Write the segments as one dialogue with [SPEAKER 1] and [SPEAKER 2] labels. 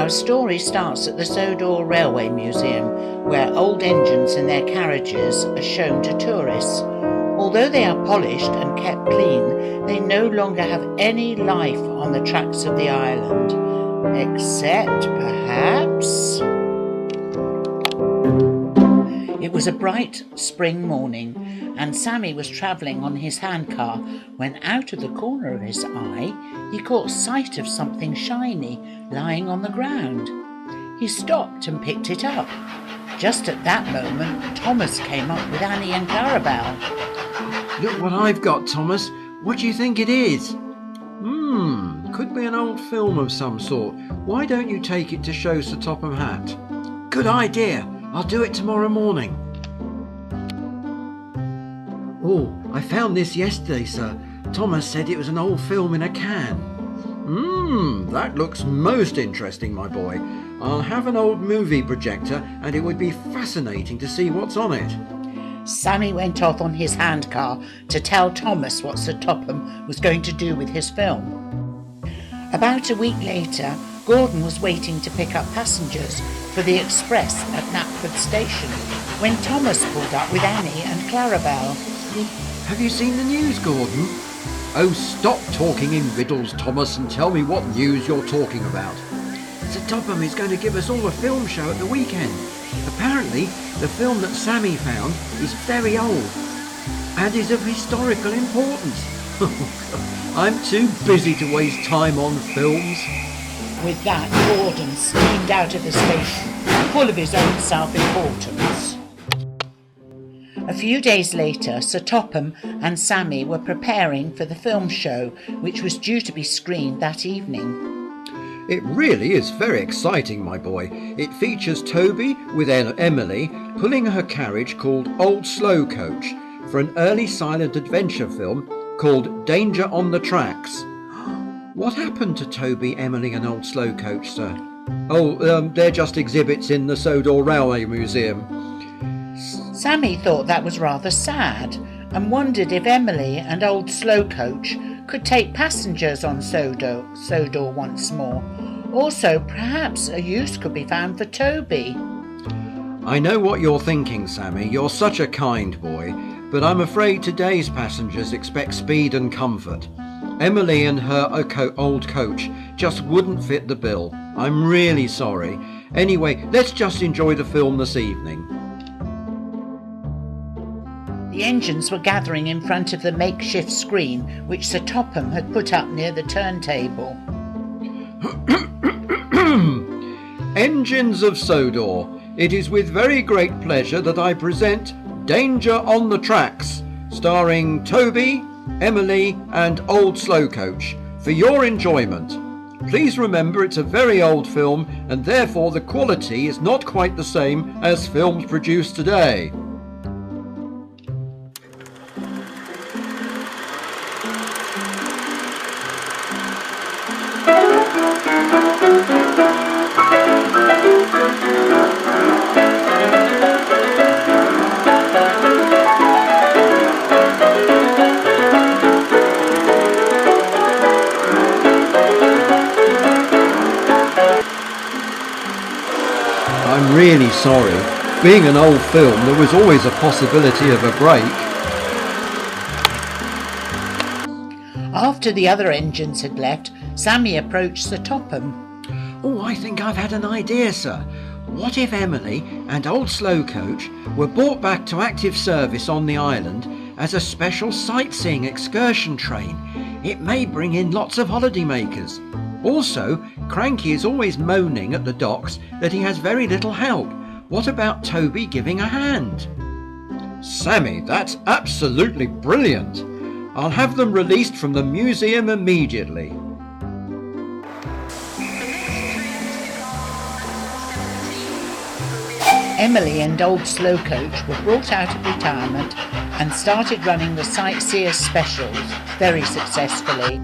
[SPEAKER 1] Our story starts at the Sodor Railway Museum, where old engines and their carriages are shown to tourists. Although they are polished and kept clean, they no longer have any life on the tracks of the island. Except, perhaps... It was a bright spring morning, and Sammy was travelling on his handcar when out of the corner of his eye he caught sight of something shiny lying on the ground. He stopped and picked it up. Just at that moment, Thomas came up with Annie and Clarabelle.
[SPEAKER 2] Look what I've got, Thomas. What do you think it is? Could be an old film of some sort. Why don't you take it to show Sir Topham Hatt? Good idea. I'll do it tomorrow morning. Oh, I found this yesterday, sir. Thomas said it was an old film in a can. That looks most interesting, my boy. I'll have an old movie projector and it would be fascinating to see what's on it.
[SPEAKER 1] Sammy went off on his handcar to tell Thomas what Sir Topham was going to do with his film. About a week later, Gordon was waiting to pick up passengers for the express at Knapford Station when Thomas pulled up with Annie and Clarabelle.
[SPEAKER 2] Have you seen the news, Gordon? Oh, stop talking in riddles, Thomas, and tell me what news you're talking about. Sir Topham is going to give us all a film show at the weekend. Apparently, the film that Sammy found is very old and is of historical importance. I'm too busy to waste time on films.
[SPEAKER 1] With that, Gordon steamed out of the station, full of his own self-importance. A few days later, Sir Topham and Sammy were preparing for the film show, which was due to be screened that evening.
[SPEAKER 2] It really is very exciting, my boy. It features Toby with Emily pulling her carriage called Old Slow Coach for an early silent adventure film called Danger on the Tracks. What happened to Toby, Emily and Old Slow Coach, sir? They're just exhibits in the Sodor Railway Museum.
[SPEAKER 1] Sammy thought that was rather sad and wondered if Emily and Old Slow Coach could take passengers on Sodor once more. Also, perhaps a use could be found for Toby.
[SPEAKER 2] I know what you're thinking, Sammy. You're such a kind boy, but I'm afraid today's passengers expect speed and comfort. Emily and her old coach just wouldn't fit the bill. I'm really sorry. Anyway, let's just enjoy the film this evening.
[SPEAKER 1] The engines were gathering in front of the makeshift screen which Sir Topham had put up near the turntable.
[SPEAKER 2] Engines of Sodor, it is with very great pleasure that I present Danger on the Tracks, starring Toby, Emily and Old Slow Coach, for your enjoyment. Please remember it's a very old film and therefore the quality is not quite the same as films produced today. I'm really sorry. Being an old film, there was always a possibility of a break.
[SPEAKER 1] After the other engines had left, Sammy approached Sir Topham.
[SPEAKER 2] Oh, I think I've had an idea, sir. What if Emily and Old Slow Coach were brought back to active service on the island as a special sightseeing excursion train? It may bring in lots of holidaymakers. Also, Cranky is always moaning at the docks that he has very little help. What about Toby giving a hand? Sammy, that's absolutely brilliant. I'll have them released from the museum immediately.
[SPEAKER 1] Emily and Old Slow Coach were brought out of retirement and started running the Sightseers specials very successfully.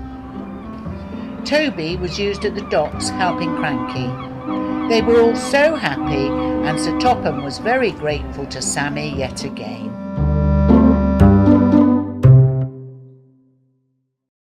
[SPEAKER 1] Toby was used at the docks helping Cranky. They were all so happy and Sir Topham was very grateful to Sammy yet again.